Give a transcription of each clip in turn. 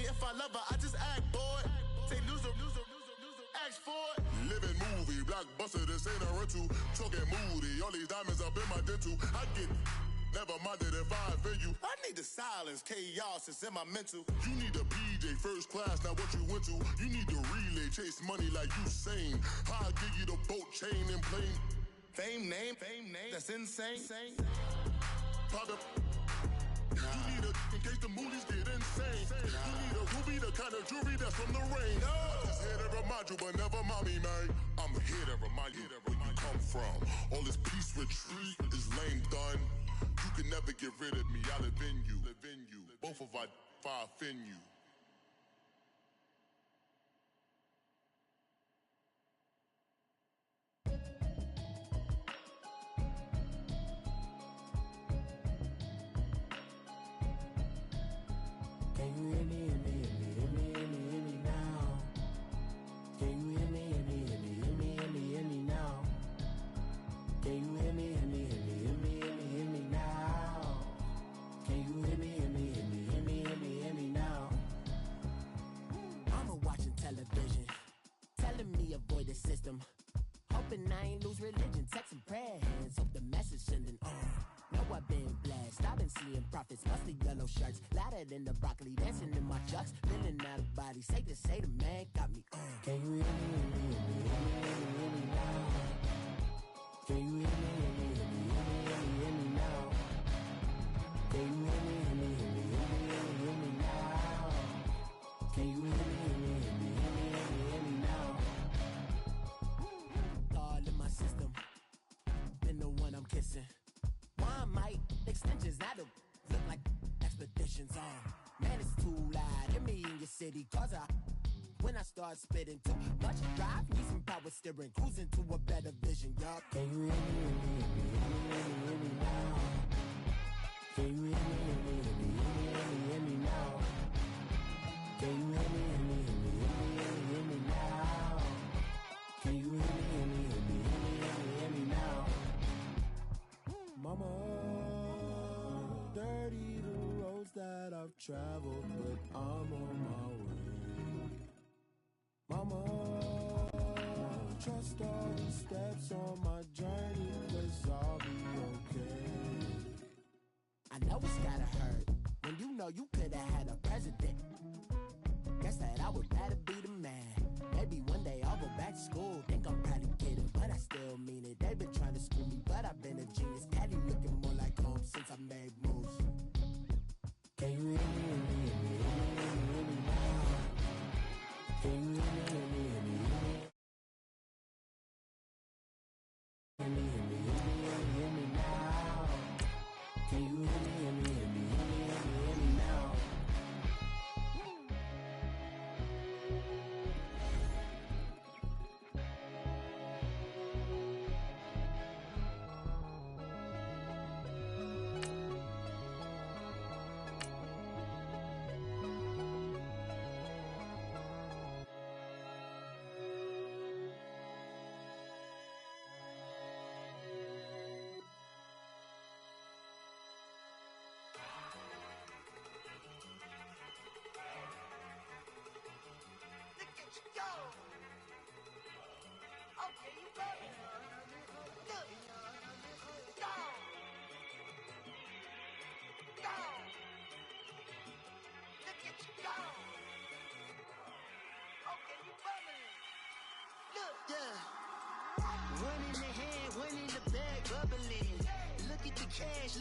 if I love her, I just act bored. Say loser, ask for it. Living movie, blockbuster, this ain't a rental. Talking moody, all these diamonds up in my dental. I get never minded if I offend you. I need the silence, chaos is in my mental. You need a PJ, first class, not what you went to. You need the relay, chase money like you sane. I'll give you the boat, chain, and plane. Fame name, that's insane. Private. You need a in case the movies get insane. You need a ruby, the kind of jewelry that's from the rain. I'm just here to remind you, but never mommy, man. I'm here to remind you where you come from. All this peace retreat is lame done. You can never get rid of me. I live in you. Both of our fire offend you. Can you hear me, hear me now? Can you hear me, hear me now? Can you hear me, hear me now? Can you hear me, hear me now? Mama watching television, telling me avoid the system. Hoping I ain't lose religion, texting prayer hands, hope the message sending on. Know I've been blessed, I've been seeing prophets, mostly yellow shirts, louder than the broccoli, dancing in my chucks, feeling out of body, safe to say the man got me on. Can you hear me, hear me now? Can you hear me now? Can you hear me, hear me now? Can you hear me now? All in my system, been the one I'm kissing. One might extensions that'll look like expeditions on. Man, it's too loud. Hear me in your city, cause when I start spitting too much drive, need some power steering, cruising to a better vision, y'all. Can you hear me now? Can you hear me now? Can you hear me now? Can you hear me now? Mama, dirty the roads that I've traveled, but I'm on my way. Mama, trust all the steps on my journey, 'cause I'll be okay. I know it's gotta hurt when you know you could've had a president. Guess that I would rather be the man. Maybe one day I'll go back to school. Think I'm probably kidding, but I still mean it. They've been trying to screw me, but I've been a genius. Caddy looking more like home since I made moves. Can you hear me now? Can you hear me now? Can you hear me now? Can you hear me now? One in the hand, one in the bag, bubbling. Look at the cash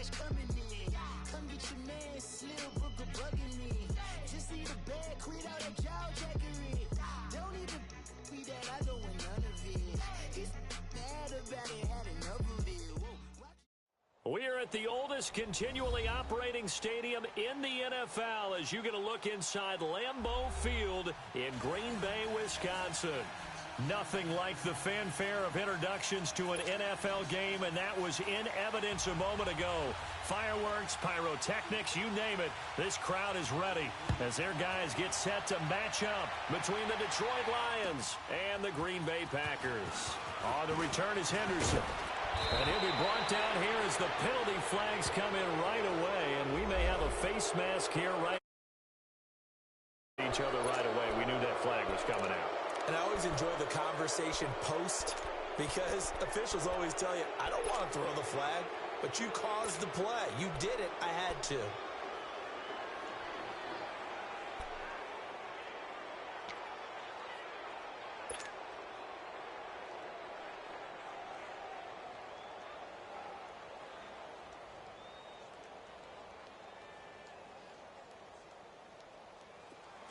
coming in. Come get your man, Slim Booker bugging me. Just need a bag, quit all that jaw jackery. Don't even be that, I don't want none of it. It's bad about it, had enough of it. We're at the oldest continually operating stadium in the NFL as you get a look inside Lambeau Field in Green Bay, Wisconsin. Nothing like the fanfare of introductions to an NFL game, and that was in evidence a moment ago. Fireworks, pyrotechnics, you name it. This crowd is ready as their guys get set to match up between the Detroit Lions and the Green Bay Packers. On the return is Henderson. And he'll be brought down here as the penalty flags come in right away, and we may have a face mask here right each other right away. We knew that flag was coming out. And I always enjoy the conversation post, because officials always tell you, I don't want to throw the flag, but you caused the play. You did it. I had to.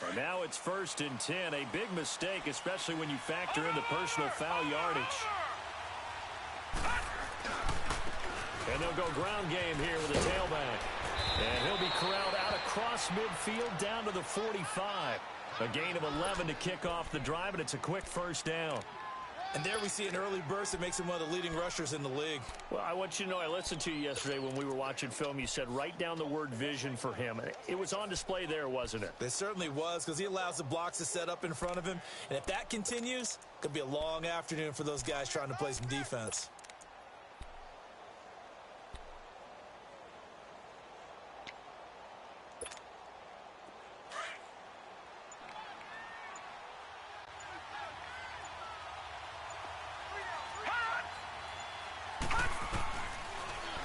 And now it's 1st and 10. A big mistake, especially when you factor in the personal foul yardage. And they'll go ground game here with a tailback. And he'll be corralled out across midfield down to the 45. A gain of 11 to kick off the drive, and it's a quick first down. And there we see an early burst that makes him one of the leading rushers in the league. Well, I want you to know, I listened to you yesterday when we were watching film. You said write down the word vision for him. It was on display there, wasn't it? It certainly was, because he allows the blocks to set up in front of him. And if that continues, it could be a long afternoon for those guys trying to play some defense.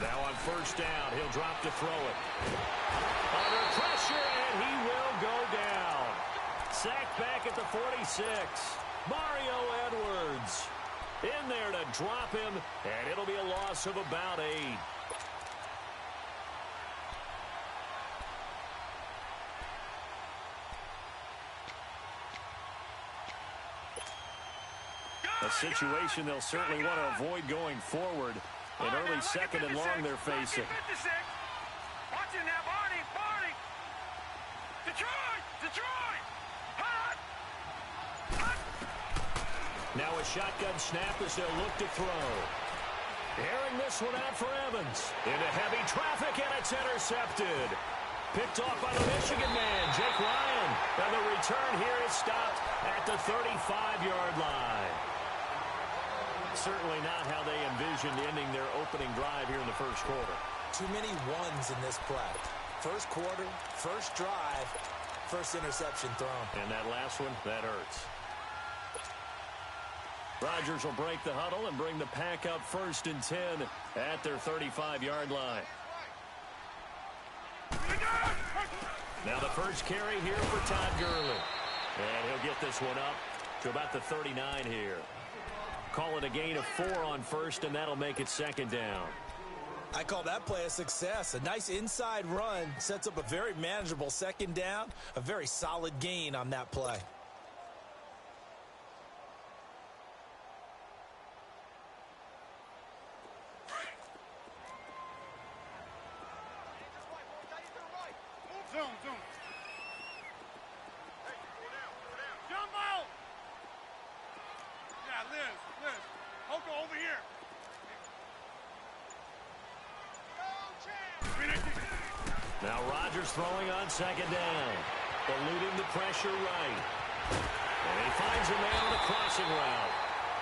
Now on first down, he'll drop to throw it. Under pressure, and he will go down. Sacked back at the 46. Mario Edwards in there to drop him, and it'll be a loss of about 8. A situation they'll certainly want to avoid going forward. An early second and long they're facing. Watch it now, Barney. Detroit. Hot. Now a shotgun snap as they'll look to throw. Airing this one out for Evans. Into heavy traffic, and it's intercepted. Picked off by the Michigan man, Jake Ryan. And the return here is stopped at the 35-yard line. Certainly not how they envisioned ending their opening drive here in the first quarter. Too many ones in this play. First quarter, first drive, first interception thrown. And that last one, that hurts. Rodgers will break the huddle and bring the pack up 1st and 10 at their 35-yard line. Now the first carry here for Todd Gurley. And he'll get this one up to about the 39 here. Call it a gain of 4 on first, and that'll make it 2nd down. I call that play a success. A nice inside run sets up a very manageable 2nd down. A very solid gain on that play. Zoom. Hey, go down. Jump out. Yeah, Liz. Hoko over here. Now Rodgers throwing on 2nd down. Eluding the pressure right. And he finds a man on a crossing route.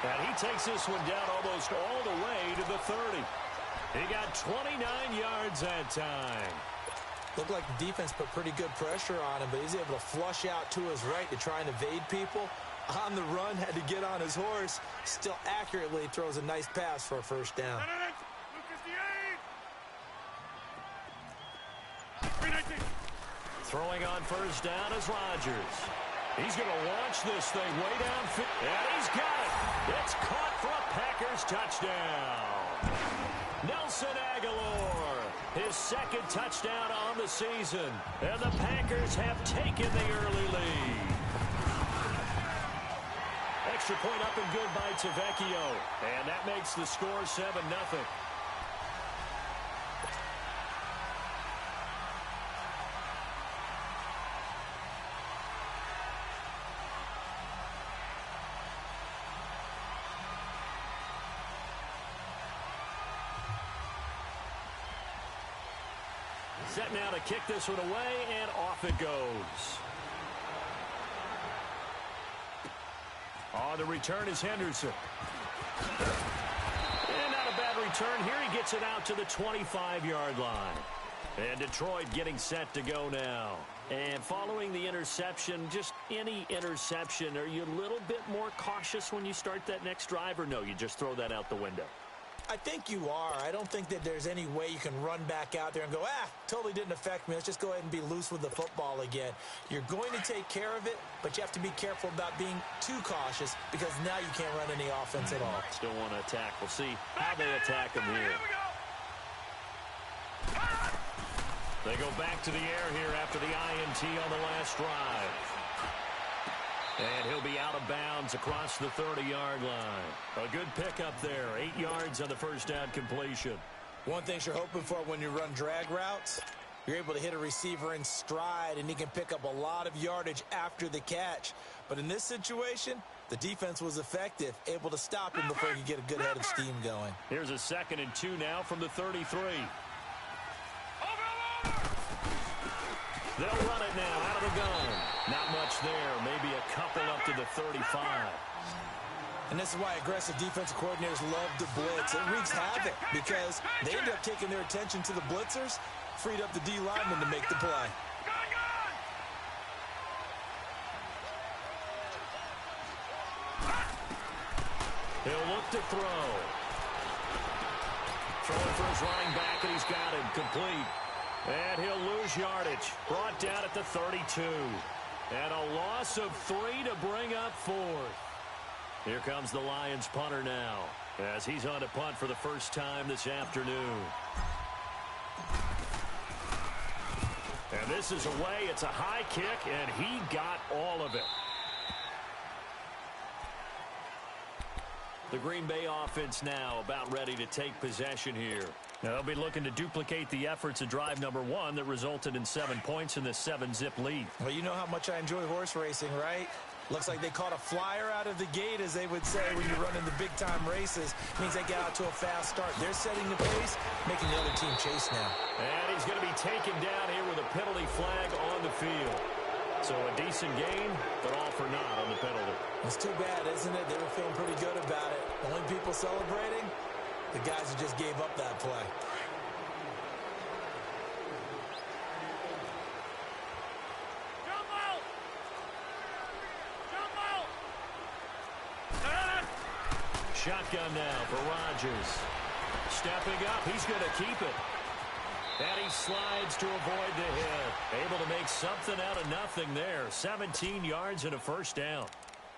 And he takes this one down almost all the way to the 30. He got 29 yards that time. Looked like the defense put pretty good pressure on him, but he's able to flush out to his right to try and evade people. On the run, had to get on his horse. Still accurately throws a nice pass for a first down. Throwing on first down is Rodgers. He's going to launch this thing way downfield. And he's got it. It's caught for a Packers touchdown. Nelson Aguilar, his 2nd touchdown on the season. And the Packers have taken the early lead. Extra point up and good by Tavecchio. And that makes the score 7-0. Set now to kick this one away, and off it goes. On the return is Henderson. And not a bad return here. He gets it out to the 25-yard line. And Detroit getting set to go now. And following the interception, just any interception, are you a little bit more cautious when you start that next drive, or no, you just throw that out the window? I think you are. I don't think that there's any way you can run back out there and go, totally didn't affect me. Let's just go ahead and be loose with the football again. You're going to take care of it, but you have to be careful about being too cautious because now you can't run any offense at all. Still want to attack. We'll see how they attack them here. They go back to the air here after the INT on the last drive. And he'll be out of bounds across the 30-yard line. A good pickup there. 8 yards on the first down completion. One thing you're hoping for when you run drag routes, you're able to hit a receiver in stride, and he can pick up a lot of yardage after the catch. But in this situation, the defense was effective, able to stop him before he could get a good head of steam going. Here's a 2nd and 2 now from the 33. They'll run it now out of the gun. Not much there. Maybe a couple up to the 35. And this is why aggressive defensive coordinators love to blitz. It wreaks havoc because they end up taking their attention to the blitzers, freed up the D lineman to make the play. He'll look to throw. Throwing for his running back, and he's got him complete. And he'll lose yardage. Brought down at the 32. And a loss of 3 to bring up 4th. Here comes the Lions punter now, as he's on to punt for the first time this afternoon. And this is away. It's a high kick, and he got all of it. The Green Bay offense now about ready to take possession here. Now they'll be looking to duplicate the efforts of drive number 1 that resulted in 7 points in this 7-zip lead. Well, you know how much I enjoy horse racing, right? Looks like they caught a flyer out of the gate, as they would say when you're running the big-time races. Means they get out to a fast start. They're setting the pace, making the other team chase now. And he's going to be taken down here with a penalty flag on the field. So a decent gain, but all for naught on the penalty. It's too bad, isn't it? They were feeling pretty good about it. Only people celebrating, the guys who just gave up that play. Shotgun now for Rodgers. Stepping up, he's going to keep it. And he slides to avoid the hit. Able to make something out of nothing there. 17 yards and a first down.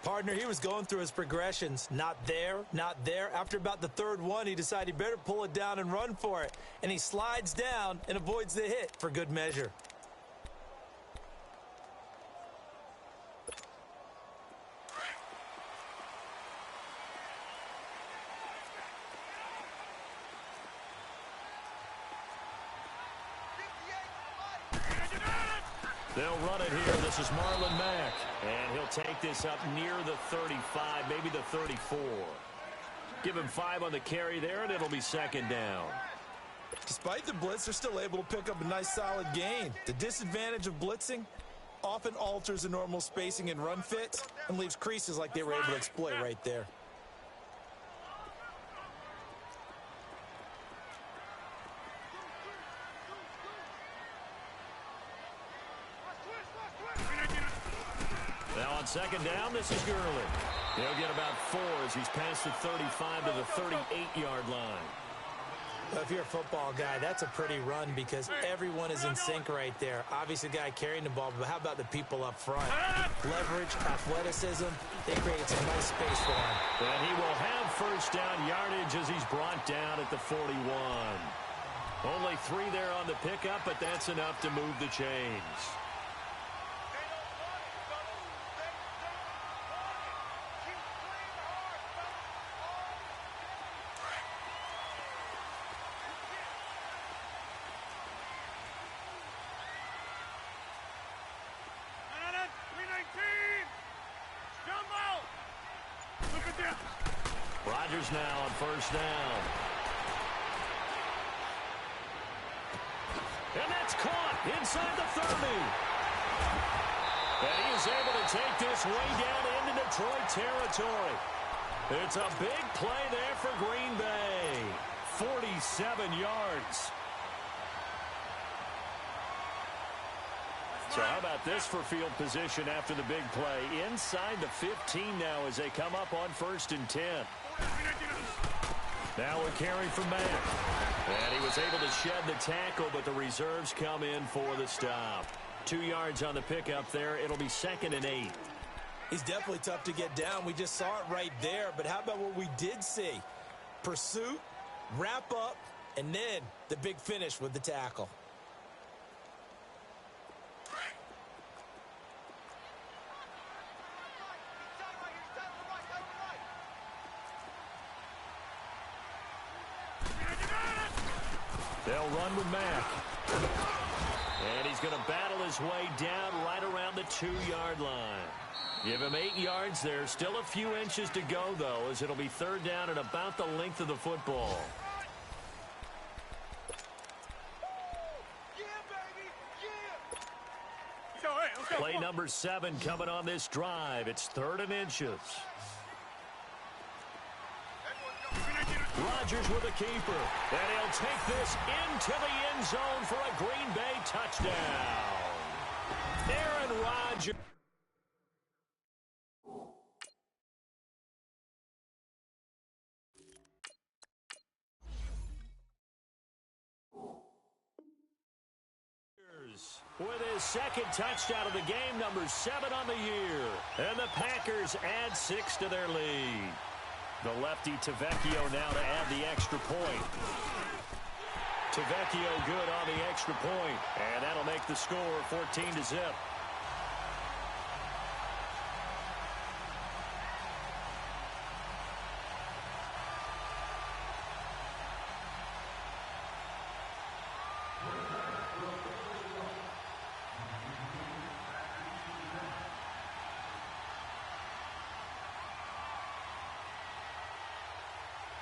Partner, he was going through his progressions. Not there, not there. After about the 3rd one, he decided he better pull it down and run for it. And he slides down and avoids the hit for good measure. They'll run it here. This is Marlon Mack. And he'll take this up near the 35, maybe the 34. Give him 5 on the carry there, and it'll be 2nd down. Despite the blitz, they're still able to pick up a nice solid gain. The disadvantage of blitzing often alters the normal spacing and run fits and leaves creases like they were able to exploit right there. Now on 2nd down, this is Gurley. He'll get about 4 as he's past the 35 to the 38-yard line. Well, if you're a football guy, that's a pretty run because everyone is in sync right there. Obviously, the guy carrying the ball, but how about the people up front? Leverage, athleticism, they created some nice space for him. And he will have first down yardage as he's brought down at the 41. Only 3 there on the pickup, but that's enough to move the chains. Rodgers now on first down. And that's caught inside the 30. And he is able to take this way down into Detroit territory. It's a big play there for Green Bay. 47 yards. So how about this for field position after the big play? Inside the 15 now as they come up on 1st and 10. Now we're carrying from Mack. And he was able to shed the tackle, but the reserves come in for the stop. 2 yards on the pickup there. It'll be 2nd and 8. He's definitely tough to get down. We just saw it right there. But how about what we did see? Pursuit, wrap up, and then the big finish with the tackle. They'll run with Mack. And he's going to battle his way down right around the 2-yard line. Give him 8 yards there. Still a few inches to go, though, as it'll be 3rd down and about the length of the football. Play number 7 coming on this drive. It's 3rd and inches. Rodgers with a keeper. And he'll take this into the end zone for a Green Bay touchdown. Aaron Rodgers. With his 2nd touchdown of the game, number 7 on the year. And the Packers add 6 to their lead. The lefty Tavecchio now to add the extra point. Tavecchio good on the extra point, and that'll make the score 14-0.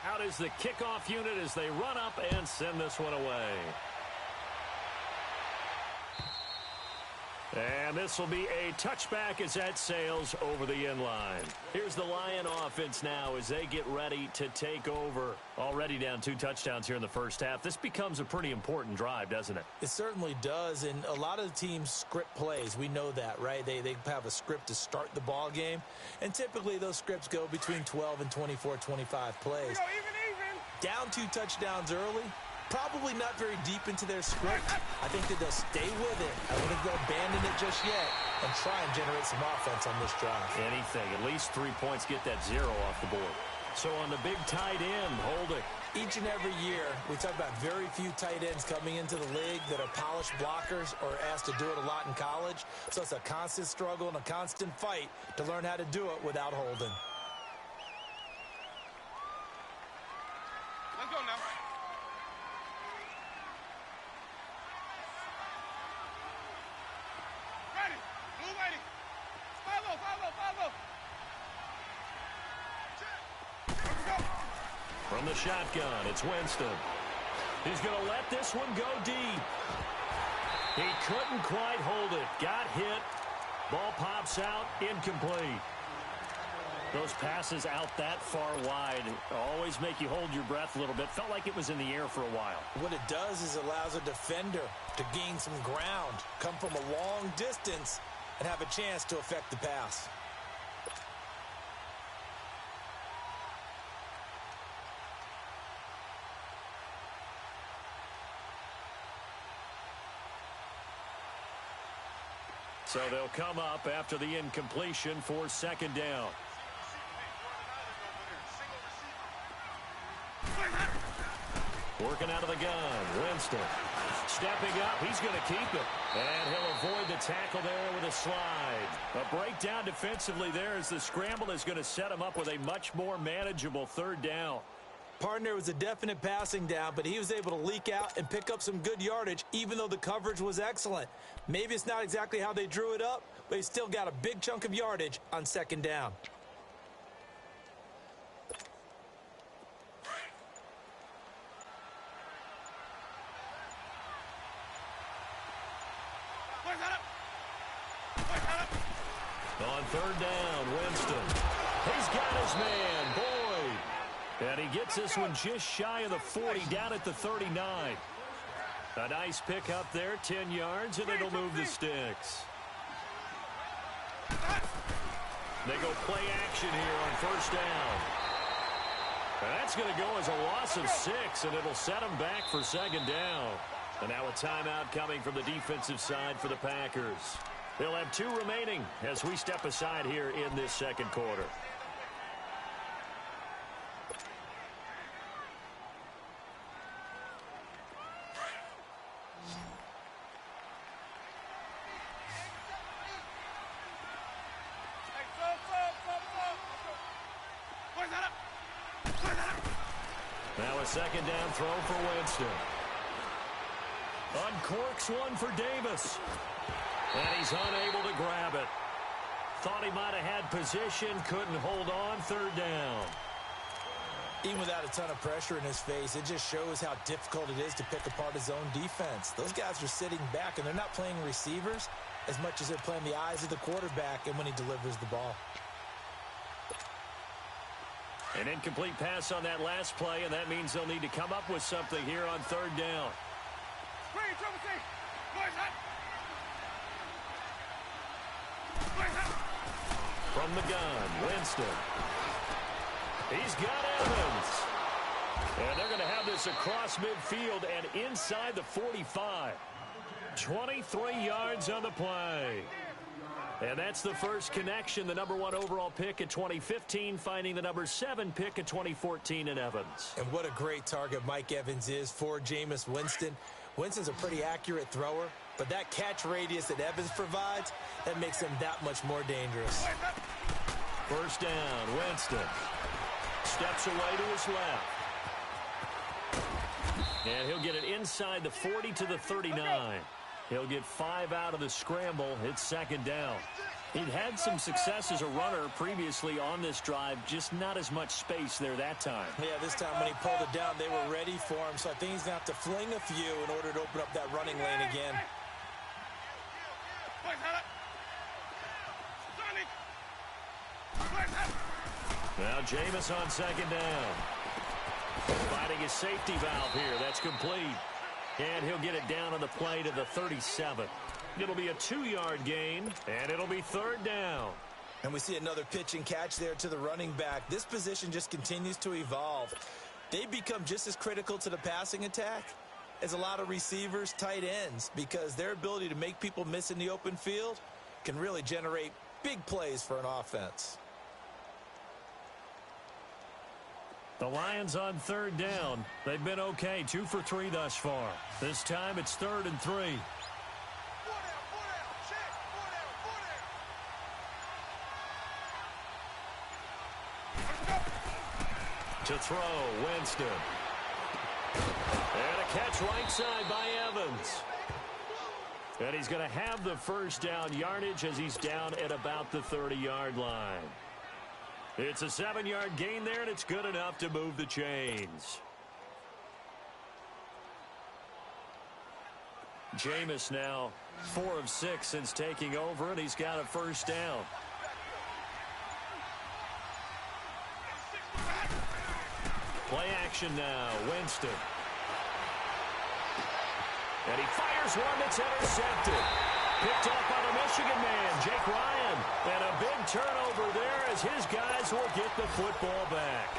Out is the kickoff unit as they run up and send this one away. And this will be a touchback as that sails over the end line. Here's the Lion offense now as they get ready to take over. Already down 2 touchdowns here in the first half. This becomes a pretty important drive, doesn't it? It certainly does, and a lot of the teams script plays. We know that, right? They have a script to start the ball game, and typically those scripts go between 12 and 24, 25 plays. Down 2 touchdowns early. Probably not very deep into their script. I think that they'll stay with it. I don't think they'll abandon it just yet and try and generate some offense on this drive. Anything. At least 3 points. Get that 0 off the board. So on the big tight end, hold it. Each and every year, we talk about very few tight ends coming into the league that are polished blockers or asked to do it a lot in college. So it's a constant struggle and a constant fight to learn how to do it without holding. Let's go now. From the shotgun, it's Winston. He's going to let this one go deep. He couldn't quite hold it. Got hit. Ball pops out. Incomplete. Those passes out that far wide always make you hold your breath a little bit. Felt like it was in the air for a while. What it does is allows a defender to gain some ground, come from a long distance, and have a chance to affect the pass. So they'll come up after the incompletion for 2nd down. Working out of the gun, Winston. Stepping up, he's going to keep it. And he'll avoid the tackle there with a slide. A breakdown defensively there as the scramble is going to set him up with a much more manageable 3rd down. Partner was a definite passing down, but he was able to leak out and pick up some good yardage, even though the coverage was excellent. Maybe it's not exactly how they drew it up, but he still got a big chunk of yardage on 2nd down. On 3rd down, Winston. He's got his man, Boyd. And he gets this one just shy of the 40, down at the 39. A nice pick up there, 10 yards, and it'll move the sticks. They go play action here on first down. And that's going to go as a loss of 6, and it'll set them back for second down. And now a timeout coming from the defensive side for the Packers. They'll have 2 remaining as we step aside here in this second quarter. Now a second down throw for Winston. Uncorks one for Davis. And he's unable to grab it. Thought he might have had position, couldn't hold on, third down. Even without a ton of pressure in his face, it just shows how difficult it is to pick apart his own defense. Those guys are sitting back, and they're not playing receivers as much as they're playing the eyes of the quarterback and when he delivers the ball. An incomplete pass on that last play, and that means they'll need to come up with something here on third down. From the gun, Winston. He's got Evans. And they're going to have this across midfield and inside the 45. 23 yards on the play. And that's the first connection, the number 1 overall pick in 2015, finding the number 7 pick in 2014 in Evans. And what a great target Mike Evans is for Jameis Winston. Winston's a pretty accurate thrower, but that catch radius that Evans provides, that makes him that much more dangerous. First down, Winston. Steps away to his left. And he'll get it inside the 40 to the 39. He'll get 5 out of the scramble. It's second down. He'd had some success as a runner previously on this drive, just not as much space there that time. Yeah, this time when he pulled it down, they were ready for him, so I think he's going to have to fling a few in order to open up that running lane again. Now Jameis on second down. Finding his safety valve here. That's complete. And he'll get it down on the play to the 37. It'll be a 2-yard gain, and it'll be third down. And we see another pitch and catch there to the running back. This position just continues to evolve. They become just as critical to the passing attack as a lot of receivers, tight ends, because their ability to make people miss in the open field can really generate big plays for an offense. The Lions on third down. They've been okay, 2 for 3 thus far. This time it's 3rd and 3. To throw, Winston. And a catch right side by Evans. And he's going to have the first down yardage as he's down at about the 30-yard line. It's a 7-yard gain there, and it's good enough to move the chains. Jameis now 4 of 6 since taking over, and he's got a first down. Play action now, Winston. And he fires one that's intercepted. Picked up by the Michigan man, Jake Ryan. And a big turnover there as his guys will get the football back.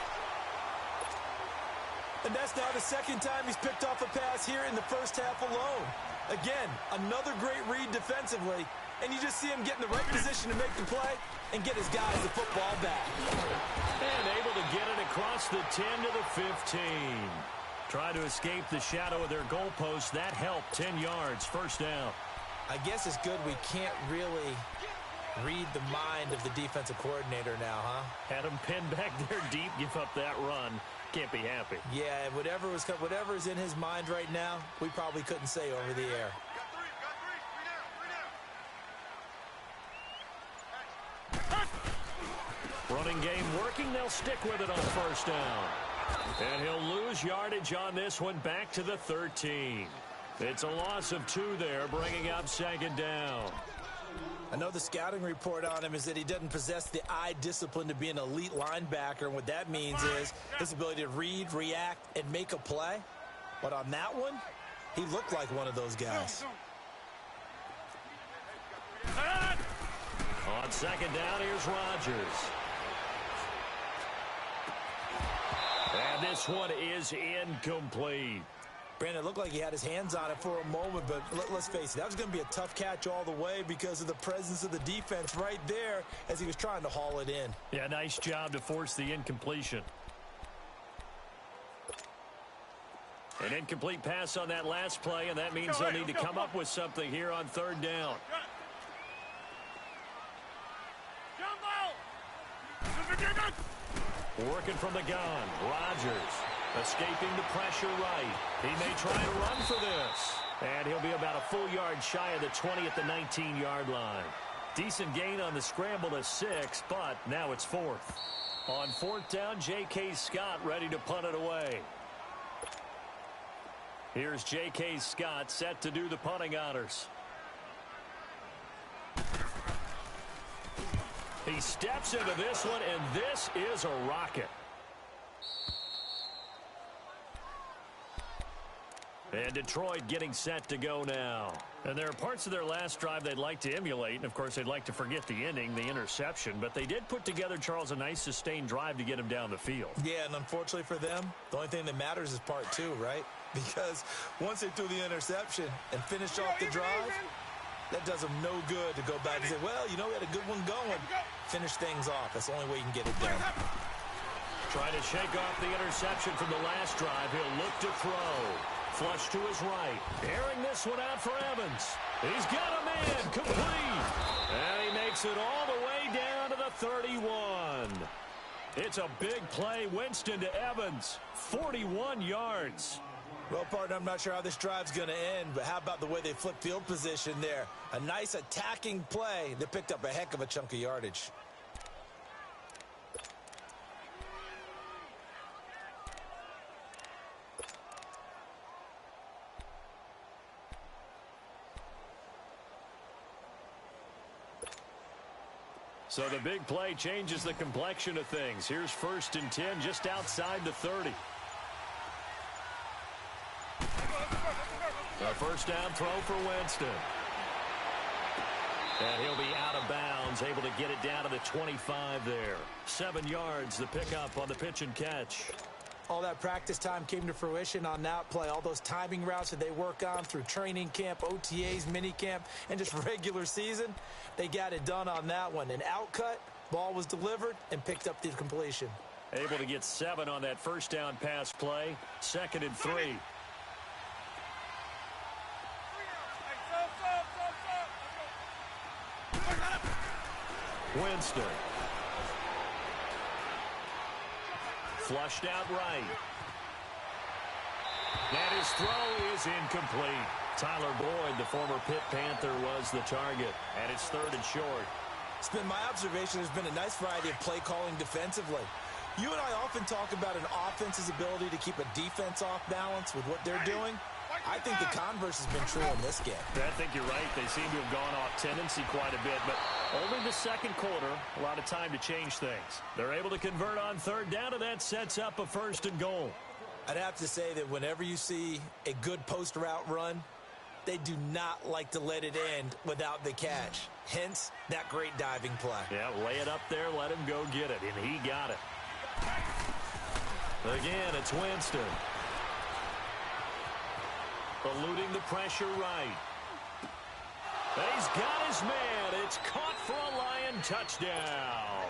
And that's now the second time he's picked off a pass here in the first half alone. Again, another great read defensively. And you just see him get in the right position to make the play and get his guys the football back. And able to get it across the 10 to the 15. Try to escape the shadow of their goalpost. That helped, 10 yards, first down. I guess it's good we can't really read the mind of the defensive coordinator now, huh? Had him pinned back there deep, give up that run. Can't be happy. Yeah, whatever is in his mind right now, we probably couldn't say over the air. Running game working. They'll stick with it on first down. And he'll lose yardage on this one back to the 13. It's a loss of 2 there, bringing up second down. I know the scouting report on him is that he doesn't possess the eye discipline to be an elite linebacker, and what that means is his ability to read, react, and make a play. But on that one, He looked like one of those guys. On second down, here's Rodgers. And this one is incomplete. Brandon, it looked like he had his hands on it for a moment, but let's face it, that was going to be a tough catch all the way because of the presence of the defense right there as he was trying to haul it in. Yeah, nice job to force the incompletion. An incomplete pass on that last play, and that means they'll need to come up with something here on third down. Working from the gun, Rodgers escaping the pressure right. He may try to run for this. And he'll be about a full yard shy of the 20 at the 19-yard line. Decent gain on the scramble to 6, but now it's 4th. On 4th down, J.K. Scott ready to punt it away. Here's J.K. Scott set to do the punting honors. He steps into this one, and this is a rocket. And Detroit getting set to go now. And there are parts of their last drive they'd like to emulate. And, of course, they'd like to forget the ending, the interception. But they did put together, Charles, a nice sustained drive to get him down the field. Yeah, and unfortunately for them, the only thing that matters is part 2, right? Because once they threw the interception and finished off the drive, that does them no good to go back and say, well, you know, we had a good one going. Finish things off. That's the only way you can get it done. Trying to shake off the interception from the last drive. He'll look to throw. Flush to his right. Airing this one out for Evans. He's got a man. Complete. And he makes it all the way down to the 31. It's a big play. Winston to Evans. 41 yards. Well, partner, I'm not sure how this drive's going to end, but how about the way they flipped field position there? A nice attacking play that picked up a heck of a chunk of yardage. So the big play changes the complexion of things. Here's 1st and 10 just outside the 30. A first down throw for Winston. And he'll be out of bounds, able to get it down to the 25 there. 7 yards, the pickup on the pitch and catch. All that practice time came to fruition on that play. All those timing routes that they work on through training camp, OTAs, minicamp, and just regular season, they got it done on that one. An outcut, ball was delivered, and picked up the completion. Able to get 7 on that first down pass play. 2nd and 3. Winston. Flushed out right. And his throw is incomplete. Tyler Boyd, the former Pitt Panther, was the target. And it's 3rd and short. It's been my observation there's been a nice variety of play calling defensively. You and I often talk about an offense's ability to keep a defense off balance with what they're doing. I think the converse has been true in this game. I think you're right. They seem to have gone off tendency quite a bit, but only the second quarter, a lot of time to change things. They're able to convert on 3rd down, and that sets up a 1st and goal. I'd have to say that whenever you see a good post route run, they do not like to let it end without the catch. Hence, that great diving play. Yeah, lay it up there, let him go get it, and he got it. Again, it's Winston. Eluding the pressure right. He's got his man. It's caught for a Lion touchdown.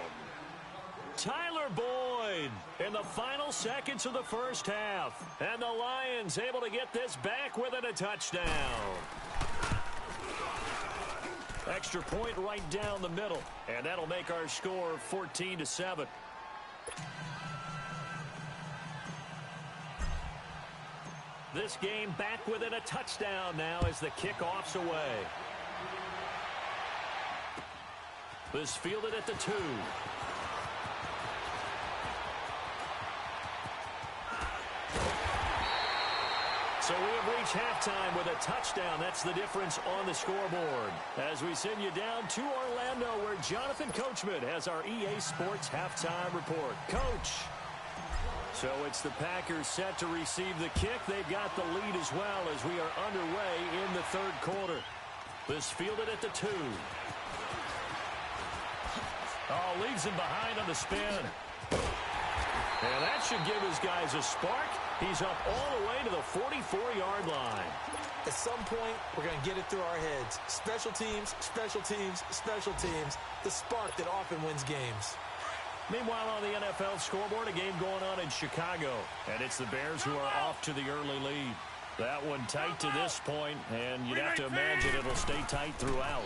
Tyler Boyd in the final seconds of the first half. And the Lions able to get this back within a touchdown. Extra point right down the middle. And that'll make our score 14-7. This game back within a touchdown now as the kickoff's away. This fielded at the 2. So we have reached halftime with a touchdown. That's the difference on the scoreboard. As we send you down to Orlando, where Jonathan Coachman has our EA Sports halftime report. Coach. So it's the Packers set to receive the kick. They've got the lead as well as we are underway in the third quarter. This fielded at the 2. Oh, leaves him behind on the spin. And that should give his guys a spark. He's up all the way to the 44-yard line. At some point, we're going to get it through our heads. Special teams, special teams, special teams. The spark that often wins games. Meanwhile, on the NFL scoreboard, a game going on in Chicago. And it's the Bears who are off to the early lead. That one tight to this point, and you'd have to imagine it'll stay tight throughout.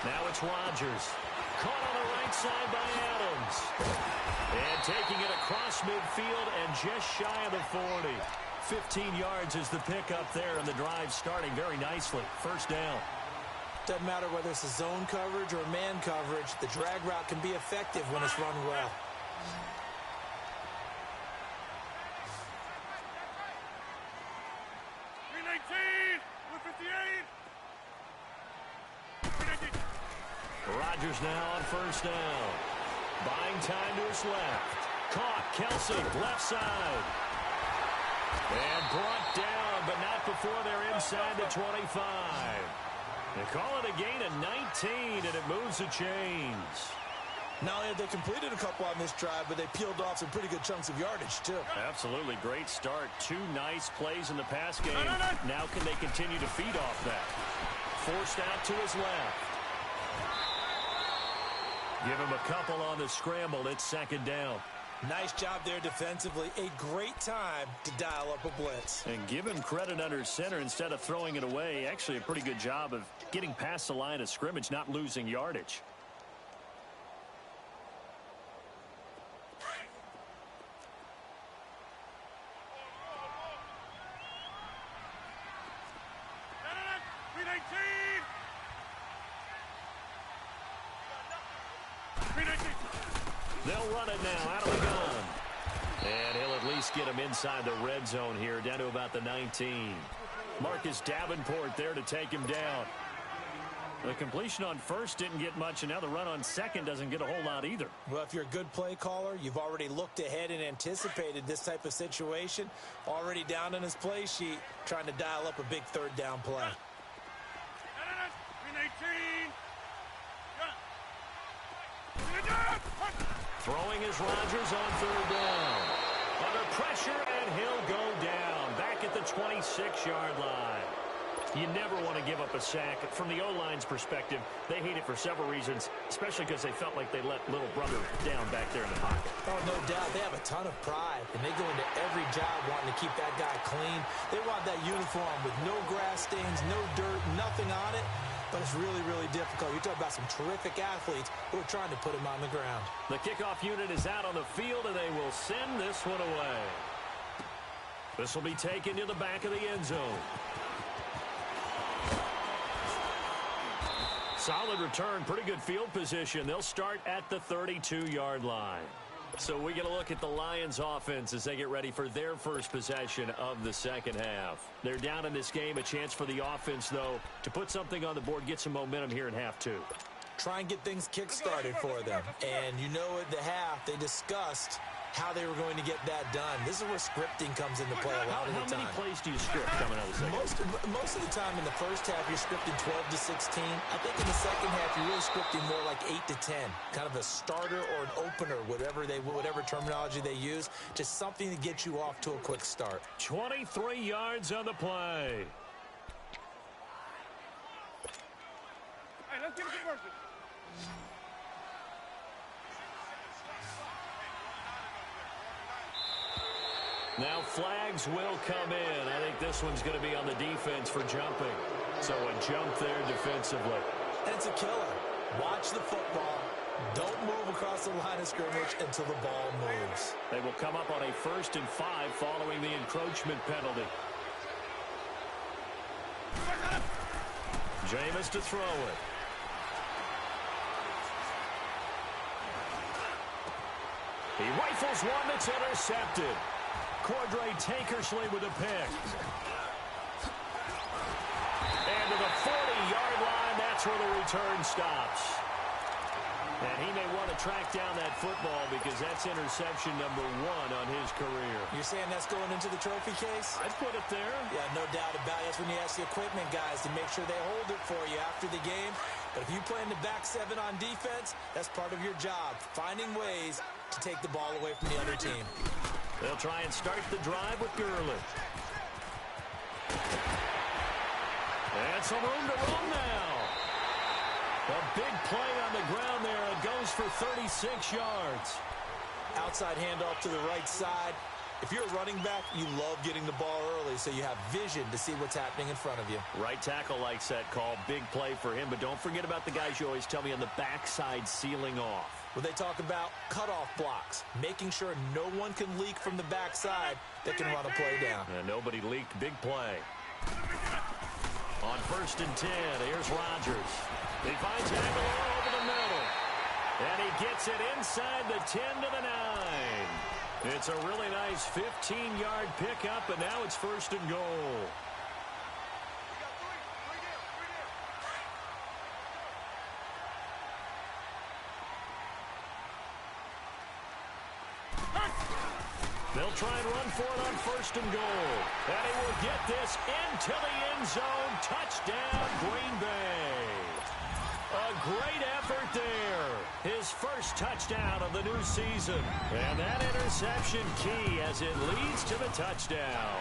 Now it's Rodgers. Caught on the right side by Adams. And taking it across midfield and just shy of the 40. 15 yards is the pickup there, and the drive starting very nicely. First down. Doesn't matter whether it's a zone coverage or man coverage. The drag route can be effective when it's run well. Rodgers now on first down. Buying time to his left. Caught. Kelsey, left side. And brought down, but not before they're inside the 25. They call it a gain of 19, and it moves the chains. Not only have they completed a couple on this drive, but they peeled off some pretty good chunks of yardage, too. Absolutely great start. 2 nice plays in the pass game. Now can they continue to feed off that? Forced out to his left. Give him a couple on the scramble. It's second down. Nice job there defensively. A great time to dial up a blitz. And give him credit under center instead of throwing it away. Actually a pretty good job of getting past the line of scrimmage, not losing yardage. They'll run it now out of the gun. And he'll at least get him inside the red zone here, down to about the 19. Marcus Davenport there to take him down. The completion on first didn't get much, and now the run on second doesn't get a whole lot either. Well, if you're a good play caller, you've already looked ahead and anticipated this type of situation. Already down in his play sheet, trying to dial up a big third down play. Throwing is Rodgers on third down. Under pressure, and he'll go down. Back at the 26-yard line. You never want to give up a sack. From the O-line's perspective, they hate it for several reasons, especially because they felt like they let little brother down back there in the pocket. Oh, no doubt. They have a ton of pride, and they go into every job wanting to keep that guy clean. They want that uniform with no grass stains, no dirt, nothing on it. But it's really, really difficult. You're talking about some terrific athletes who are trying to put him on the ground. The kickoff unit is out on the field, and they will send this one away. This will be taken to the back of the end zone. Solid return, pretty good field position. They'll start at the 32-yard line. So we get a look at the Lions offense as they get ready for their first possession of the second half. They're down in this game. A chance for the offense, though, to put something on the board, get some momentum here in half two. Try and get things kick-started for them. And you know at the half, they discussed how they were going to get that done. This is where scripting comes into play a lot of the time. How many plays do you script coming out of the second? Most of the time in the first half, you're scripting 12 to 16. I think in the second half, you're really scripting more like 8 to 10. Kind of a starter or an opener, whatever terminology they use. Just something to get you off to a quick start. 23 yards on the play. Hey, let's give it to Winston. Now flags will come in. I think this one's going to be on the defense for jumping. So a jump there defensively. And it's a killer. Watch the football. Don't move across the line of scrimmage until the ball moves. They will come up on a 1st and 5 following the encroachment penalty. Jameis to throw it. He rifles one that's intercepted. Cordray Tankersley with a pick. And to the 40-yard line, that's where the return stops. And he may want to track down that football because that's interception number 1 on his career. You're saying that's going into the trophy case? I'd put it there. Yeah, no doubt about it. That's when you ask the equipment guys to make sure they hold it for you after the game. But if you play in the back 7 on defense, that's part of your job, finding ways to take the ball away from the other team. They'll try and start the drive with Gurley. And some room to run now. A big play on the ground there. It goes for 36 yards. Outside handoff to the right side. If you're a running back, you love getting the ball early so you have vision to see what's happening in front of you. Right tackle likes that call. Big play for him. But don't forget about the guys you always tell me on the backside sealing off. When they talk about cutoff blocks, making sure no one can leak from the backside that can run a play down. And nobody leaked. Big play. On 1st and 10, here's Rodgers. He finds Aguilar over the middle. And he gets it inside the 10 to the 9. It's a really nice 15-yard pickup, and now it's 1st and goal. They'll try and run for it on 1st and goal. And he will get this into the end zone. Touchdown, Green Bay. A great effort there. His first touchdown of the new season. And that interception key as it leads to the touchdown.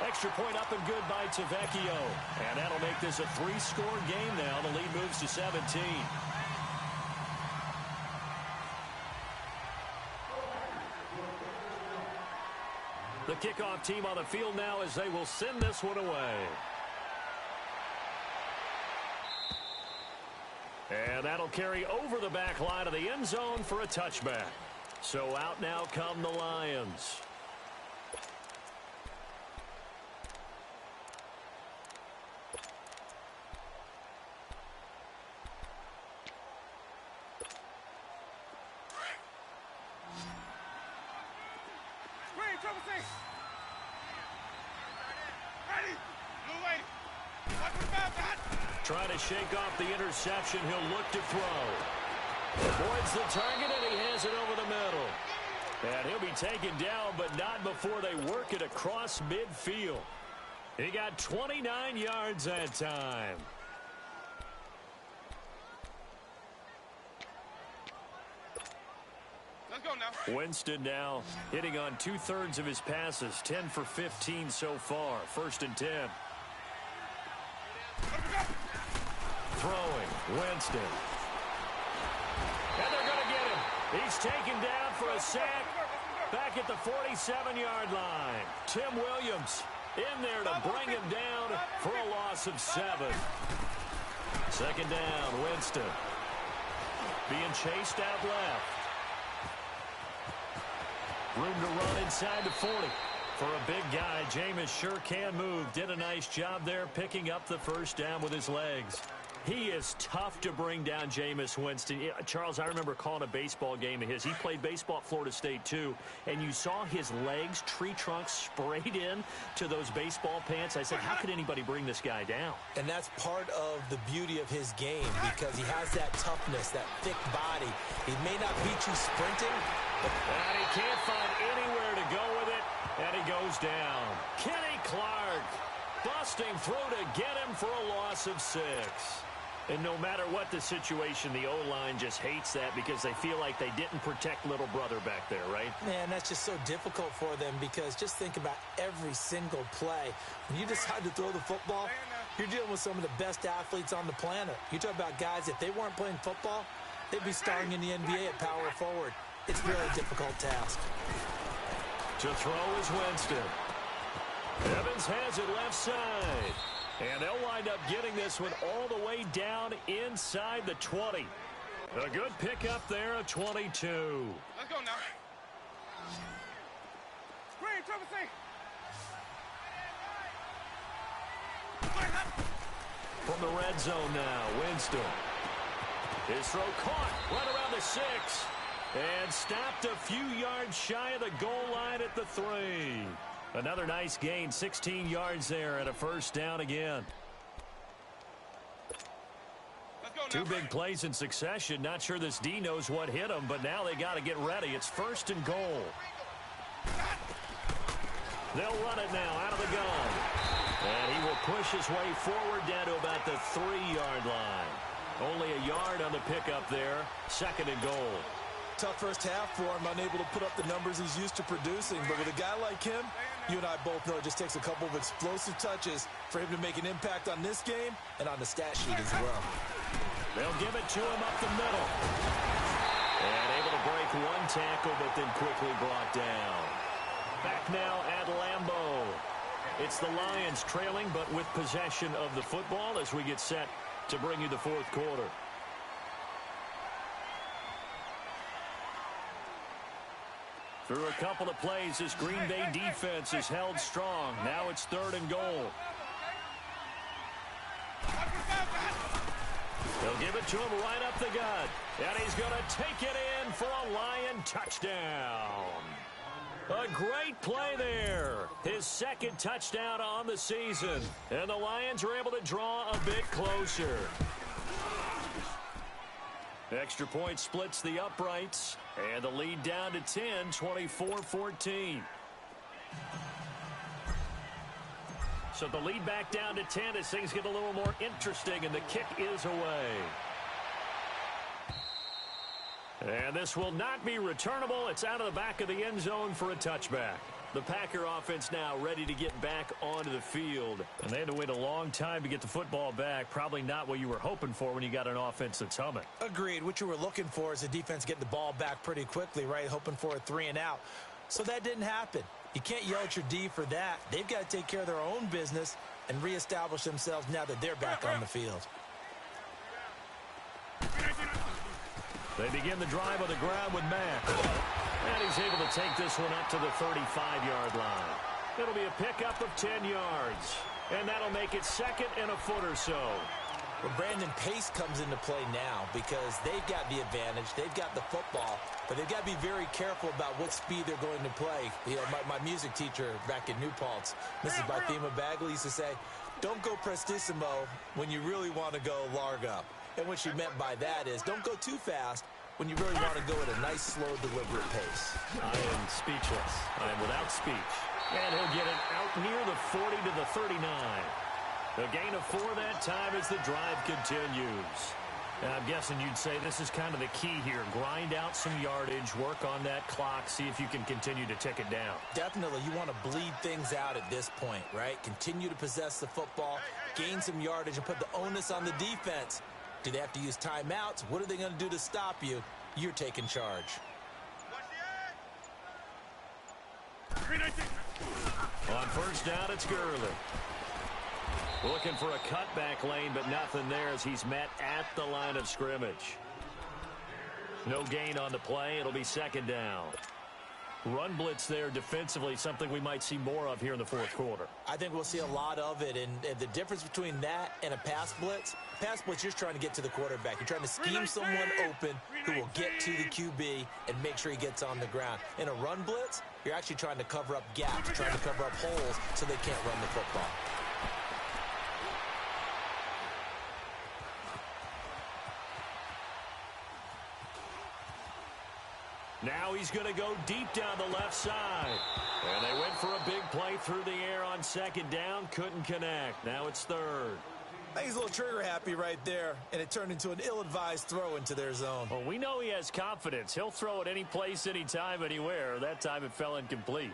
Extra point up and good by Tavecchio. And that'll make this a 3-score game now. The lead moves to 17. The kickoff team on the field now as they will send this one away. And that'll carry over the back line of the end zone for a touchback. So out now come the Lions. Trying to shake off the interception. He'll look to throw. Avoids the target, and he has it over the middle. And he'll be taken down, but not before they work it across midfield. He got 29 yards that time. Let's go now. Winston now hitting on 2/3 of his passes. 10 for 15 so far. 1st and 10. Throwing, Winston. And they're going to get him. He's taken down for a sack back at the 47-yard line. Tim Williams in there to bring him down for a loss of 7. 2nd down, Winston. Being chased out left. Room to run inside the 40. For a big guy, Jameis sure can move. Did a nice job there picking up the 1st down with his legs. He is tough to bring down, Jameis Winston. Charles, I remember calling a baseball game of his. He played baseball at Florida State, too, and you saw his legs, tree trunks sprayed in to those baseball pants. I said, how could anybody bring this guy down? And that's part of the beauty of his game because he has that toughness, that thick body. He may not beat you sprinting, but and he can't find anywhere to go with it, and he goes down. Kenny Clark busting through to get him for a loss of 6. And no matter what the situation, the O-line just hates that because they feel like they didn't protect little brother back there, right? Man, that's just so difficult for them because just think about every single play. When you decide to throw the football, you're dealing with some of the best athletes on the planet. You talk about guys, if they weren't playing football, they'd be starring in the NBA at power forward. It's really a difficult task. To throw is Winston. Evans has it left side. And they'll wind up getting this one all the way down inside the 20. A good pickup there at 22. Let's go now. Screen, triple C. From the red zone now, Winston. His throw caught right around the 6. And stopped a few yards shy of the goal line at the 3. Another nice gain, 16 yards there and a 1st down again. Let's go Two big plays in succession. Not sure this D knows what hit him, but now they got to get ready. It's 1st and goal. They'll run it now out of the gun. And he will push his way forward down to about the 3-yard line. Only a yard on the pickup there. 2nd and goal. Tough first half for him, unable to put up the numbers he's used to producing. But with a guy like him, you and I both know it just takes a couple of explosive touches for him to make an impact on this game and on the stat sheet as well. They'll give it to him up the middle. And able to break one tackle, but then quickly brought down. Back now at Lambeau. It's the Lions trailing, but with possession of the football as we get set to bring you the 4th quarter. Through a couple of plays, this Green Bay defense is held strong. Now it's 3rd and goal. They'll give it to him right up the gut. And he's going to take it in for a Lion touchdown. A great play there. His 2nd touchdown on the season. And the Lions are able to draw a bit closer. Extra point splits the uprights. And the lead down to 10, 24-14. So the lead back down to 10 as things get a little more interesting, and the kick is away. And this will not be returnable. It's out of the back of the end zone for a touchback. The Packer offense now ready to get back onto the field. And they had to wait a long time to get the football back. Probably not what you were hoping for when you got an offense that's humming. Agreed. What you were looking for is the defense getting the ball back pretty quickly, right? Hoping for a 3 and out. So that didn't happen. You can't yell at your D for that. They've got to take care of their own business and reestablish themselves now that they're back on the field. They begin the drive on the ground with Mack. And he's able to take this one up to the 35-yard line. It'll be a pickup of 10 yards. And that'll make it 2nd and a foot or so. Well, Brandon, pace comes into play now because they've got the advantage. They've got the football, but they've got to be very careful about what speed they're going to play. You know, my music teacher back in New Paltz, Mrs. Barthema Bagley, used to say, don't go prestissimo when you really want to go largo. And what she meant by that is don't go too fast when you really want to go at a nice, slow, deliberate pace. I am speechless. I am without speech. And he'll get it out near the 40 to the 39. A gain of 4 that time as the drive continues. And I'm guessing you'd say this is kind of the key here. Grind out some yardage, work on that clock, see if you can continue to tick it down. Definitely. You want to bleed things out at this point, right? Continue to possess the football, gain some yardage, and put the onus on the defense. Do they have to use timeouts? What are they going to do to stop you? You're taking charge. On first down, it's Gurley. Looking for a cutback lane, but nothing there as he's met at the line of scrimmage. No gain on the play. It'll be 2nd down. Run blitz there defensively, something we might see more of here in the 4th quarter. I think we'll see a lot of it, and the difference between that and a pass blitz, you're just trying to get to the quarterback. You're trying to scheme someone open who will get to the QB and make sure he gets on the ground. In a run blitz, you're actually trying to cover up gaps, trying to cover up holes so they can't run the football. Now he's going to go deep down the left side. And they went for a big play through the air on 2nd down. Couldn't connect. Now it's 3rd. I think he's a little trigger happy right there, and it turned into an ill-advised throw into their zone. Well, we know he has confidence. He'll throw it any place, anytime, anywhere. That time it fell incomplete.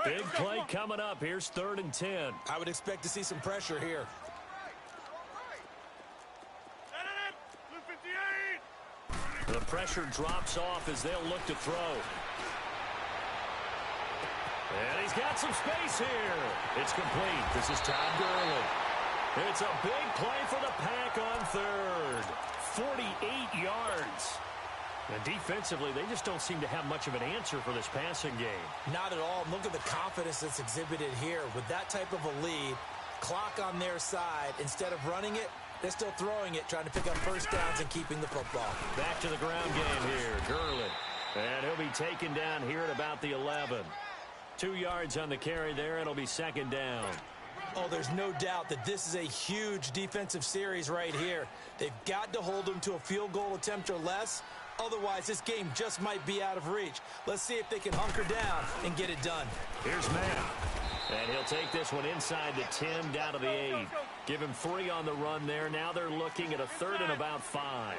Big play coming up. Here's 3rd and 10. I would expect to see some pressure here. The pressure drops off as they'll look to throw. And he's got some space here. It's complete. This is Todd Gurley. It's a big play for the Pack on 3rd. 48 yards. And defensively, they just don't seem to have much of an answer for this passing game. Not at all. Look at the confidence that's exhibited here. With that type of a lead, clock on their side, instead of running it, they're still throwing it, trying to pick up first downs and keeping the football. Back to the ground game here. Gurley. And he'll be taken down here at about the 11. 2 yards on the carry there. It'll be 2nd down. Oh, there's no doubt that this is a huge defensive series right here. They've got to hold them to a field goal attempt or less. Otherwise, this game just might be out of reach. Let's see if they can hunker down and get it done. Here's Matt. And he'll take this one inside the 10, down to the 8. Give him 3 on the run there. Now they're looking at a 3rd and about 5.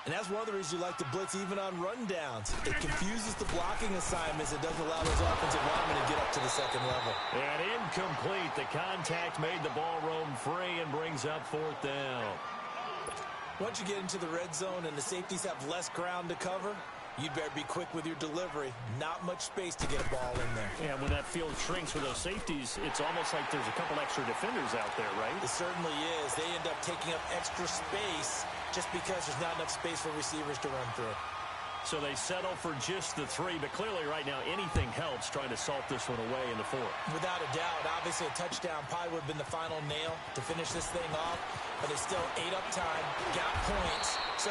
And that's one of the reasons you like to blitz even on rundowns. It confuses the blocking assignments. It doesn't allow those offensive linemen to get up to the second level. And incomplete. The contact made the ball roam free and brings up 4th down. Once you get into the red zone and the safeties have less ground to cover, you'd better be quick with your delivery. Not much space to get a ball in there. Yeah, when that field shrinks with those safeties, it's almost like there's a couple extra defenders out there, right? It certainly is. They end up taking up extra space just because there's not enough space for receivers to run through. So they settle for just the 3, but clearly right now anything helps trying to salt this one away in the 4th. Without a doubt, obviously a touchdown probably would have been the final nail to finish this thing off, but they still ate up time, got points. So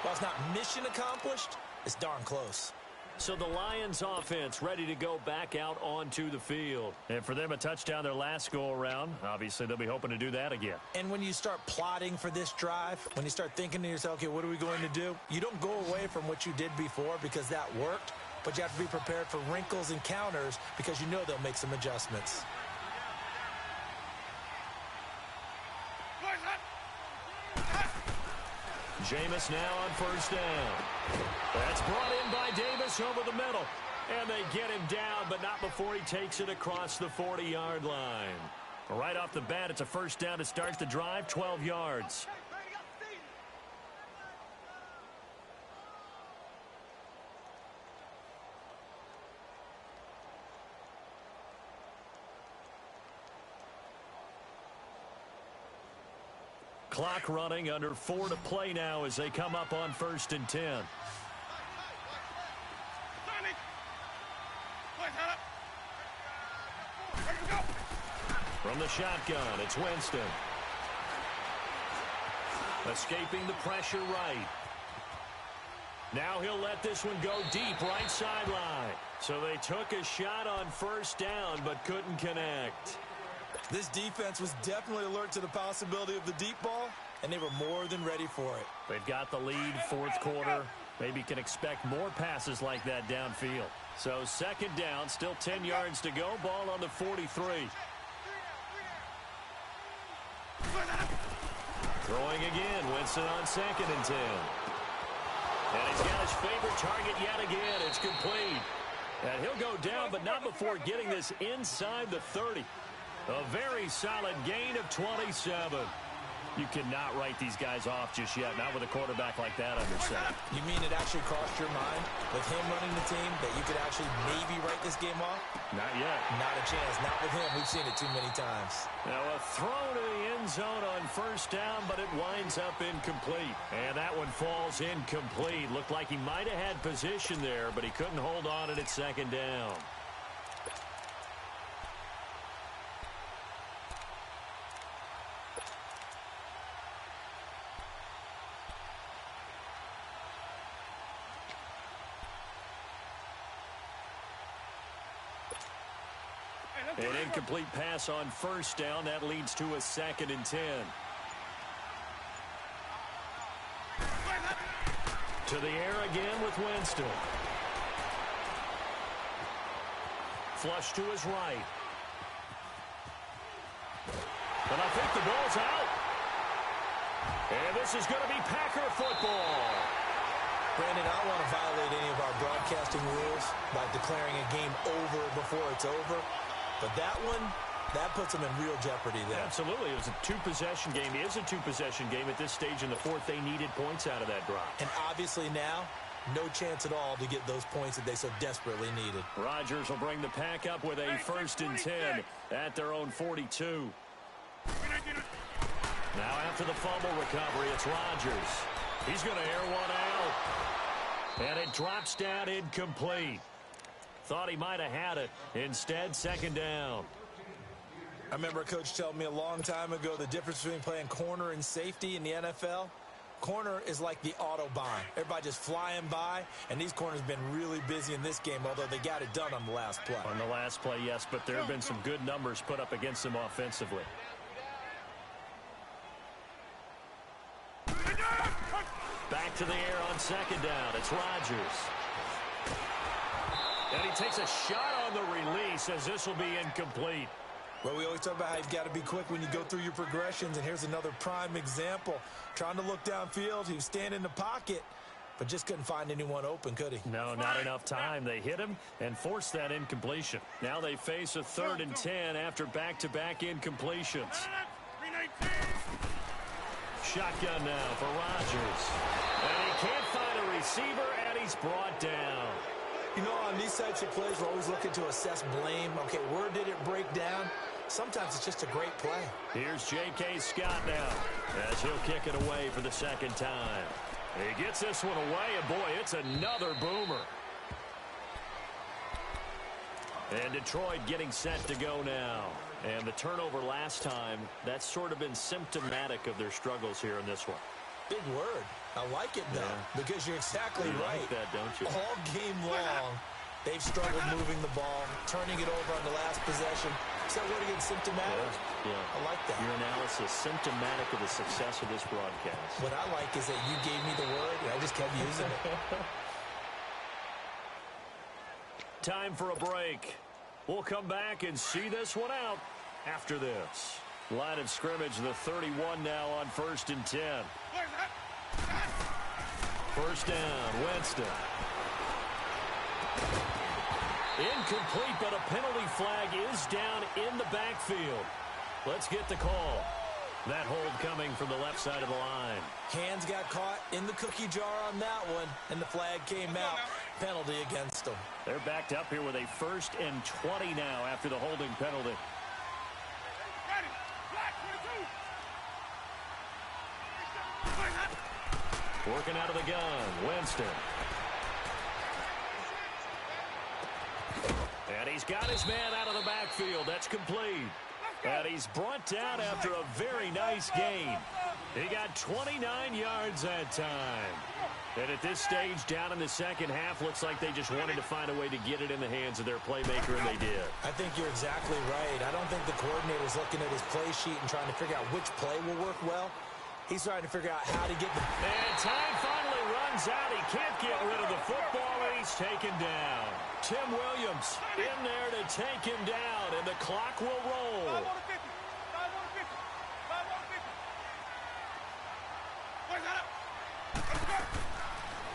while it's not mission accomplished, it's darn close. So the Lions offense ready to go back out onto the field. And for them, a touchdown their last go-around. Obviously, they'll be hoping to do that again. And when you start plotting for this drive, when you start thinking to yourself, okay, what are we going to do? You don't go away from what you did before because that worked, but you have to be prepared for wrinkles and counters because you know they'll make some adjustments. Jameis now on 1st down. That's brought in by Davis over the middle. And they get him down, but not before he takes it across the 40-yard line. Right off the bat, it's a 1st down to start the drive, 12 yards. Clock running, under 4 to play now as they come up on 1st and 10. From the shotgun, it's Winston. Escaping the pressure right. Now he'll let this one go deep right sideline. So they took a shot on 1st down but couldn't connect. This defense was definitely alert to the possibility of the deep ball, and they were more than ready for it. They've got the lead, 4th quarter. Maybe can expect more passes like that downfield. So 2nd down, still 10 yards to go. Ball on the 43. Throwing again, Winston on 2nd and 10. And he's got his favorite target yet again. It's complete. And he'll go down, but not before getting this inside the 30. A very solid gain of 27. You cannot write these guys off just yet, not with a quarterback like that under center. You mean it actually crossed your mind with him running the team that you could actually maybe write this game off? Not yet. Not a chance. Not with him. We've seen it too many times. Now a throw to the end zone on 1st down, but it winds up incomplete. And that one falls incomplete. Looked like he might have had position there, but he couldn't hold on at 2nd down. An incomplete pass on 1st down. That leads to a 2nd and 10. To the air again with Winston. Flush to his right. But I think the ball's out. And this is going to be Packer football. Brandon, I don't want to violate any of our broadcasting rules by declaring a game over before it's over. But that one, that puts them in real jeopardy there. Absolutely. It was a 2-possession game. It is a 2-possession game at this stage in the 4th. They needed points out of that drive. And obviously now, no chance at all to get those points that they so desperately needed. Rodgers will bring the Pack up with a 1st and 10 at their own 42. Now after the fumble recovery, it's Rodgers. He's going to air one out. And it drops down incomplete. Thought he might have had it. Instead, 2nd down. I remember a coach telling me a long time ago the difference between playing corner and safety in the NFL. corner is like the Autobahn. Everybody just flying by, and these corners have been really busy in this game, although they got it done on the last play. On the last play, yes, but there have been some good numbers put up against them offensively. Back to the air on second down. It's Rodgers. And he takes a shot on the release as this will be incomplete. Well, we always talk about how you've got to be quick when you go through your progressions, and here's another prime example. Trying to look downfield, he was standing in the pocket, but just couldn't find anyone open, could he? No, not enough time. They hit him and forced that incompletion. Now they face a 3rd and 10 after back-to-back incompletions. Shotgun now for Rodgers. And he can't find a receiver, and he's brought down. You know, on these types of plays, we're always looking to assess blame. Okay, where did it break down? Sometimes it's just a great play. Here's J.K. Scott now as he'll kick it away for the second time. He gets this one away, and boy, it's another boomer. And Detroit getting set to go now. And the turnover last time, that's sort of been symptomatic of their struggles here in this one. Big word. I like it, though, because you're exactly right. You like that, don't you? All game long, they've struggled moving the ball, turning it over on the last possession. Is that word again, symptomatic? Yeah. I like that. Your analysis, symptomatic of the success of this broadcast. What I like is that you gave me the word, and I just kept using it. Time for a break. We'll come back and see this one out after this. Line of scrimmage, the 31 now on 1st and 10. First down, Winston. Incomplete, but a penalty flag is down in the backfield. Let's get the call. That hold coming from the left side of the line. Hands got caught in the cookie jar on that one, and the flag came out. Penalty against them. They're backed up here with a 1st and 20 now after the holding penalty. Working out of the gun, Winston. And he's got his man out of the backfield. That's complete. And he's brought down after a very nice gain. He got 29 yards that time. And at this stage, down in the second half, looks like they just wanted to find a way to get it in the hands of their playmaker, and they did. I think you're exactly right. I don't think the coordinator's looking at his play sheet and trying to figure out which play will work well. He's trying to figure out how to get the... And time finally runs out. He can't get rid of the football, and he's taken down. Tim Williams in there to take him down, and the clock will roll.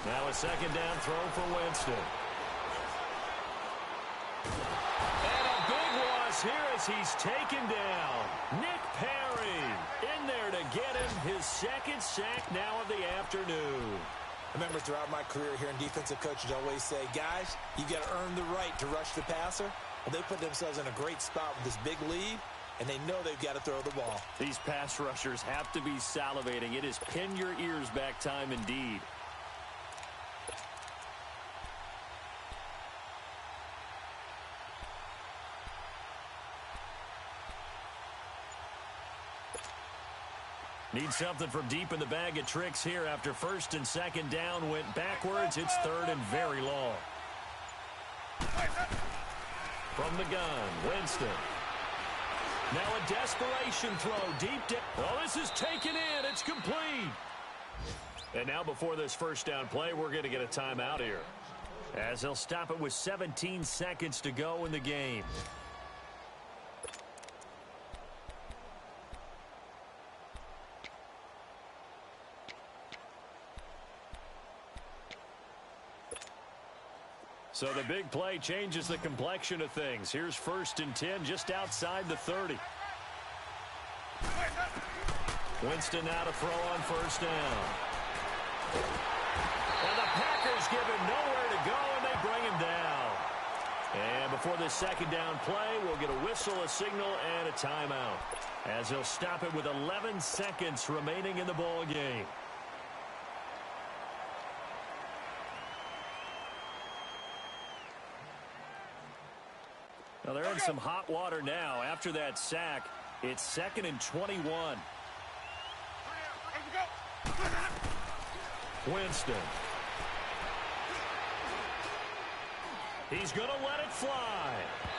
Now a second down throw for Winston. And a big loss here as he's taken down. Nick Perry in there to get him his second sack now of the afternoon. I remember throughout my career here in defensive coaches, I always say, guys, you got to earn the right to rush the passer. Well, they put themselves in a great spot with this big lead, and they know they've got to throw the ball. These pass rushers have to be salivating. It is pin your ears back time indeed. Need something from deep in the bag of tricks here after 1st and 2nd down went backwards. It's 3rd and very long. From the gun, Winston. Now a desperation throw deep down. Oh, this is taken in. It's complete. And now before this first down play, we're going to get a timeout here, as they'll stop it with 17 seconds to go in the game. So the big play changes the complexion of things. Here's 1st and 10 just outside the 30. Winston now to throw on 1st down. And the Packers give him nowhere to go, and they bring him down. And before this second down play, we'll get a whistle, a signal, and a timeout, as he'll stop it with 11 seconds remaining in the ball game. Well, they're in some hot water now. After that sack, it's 2nd and 21. Winston. He's going to let it fly.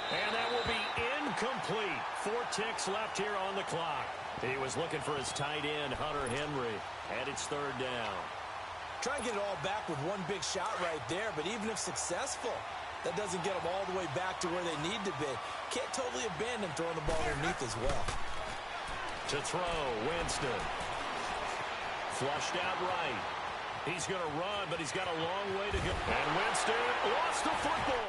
And that will be incomplete. 4 ticks left here on the clock. He was looking for his tight end, Hunter Henry. And it's 3rd down. Try and get it all back with one big shot right there, but even if successful, that doesn't get them all the way back to where they need to be. Can't totally abandon throwing the ball underneath as well. To throw, Winston. Flushed out right. He's going to run, but he's got a long way to go. And Winston lost the football.